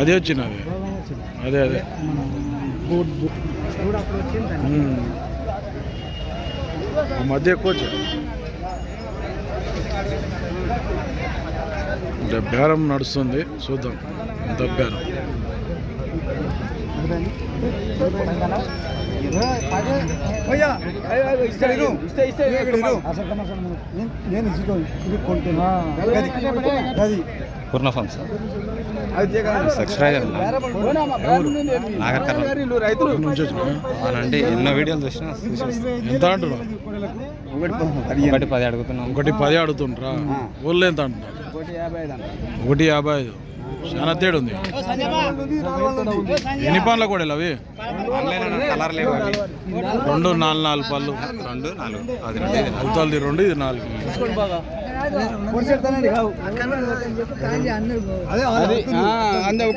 అదే వచ్చినది. అదే అదే ఆ మధ్య ఎక్కువ వచ్చాయి. బేరం నడుస్తుంది, చూద్దాం ఎంత బేరం. అవునండి, ఎన్నో వీడియోలు చూసినా. ఎంత అంటున్నావు? 1.10 అడుగుతున్నాం. 1.10 అడుగుతుండ్రా? ఊళ్ళో ఎంత అంటున్నారు? 1.55. చాలా తేడా ఉంది. ఎన్ని పనుల కూడా అవి? కలర్ లేవు అవి. 2 4 పళ్ళు. 2 4 అది అవతలది 2 ఇది 4. అందరూ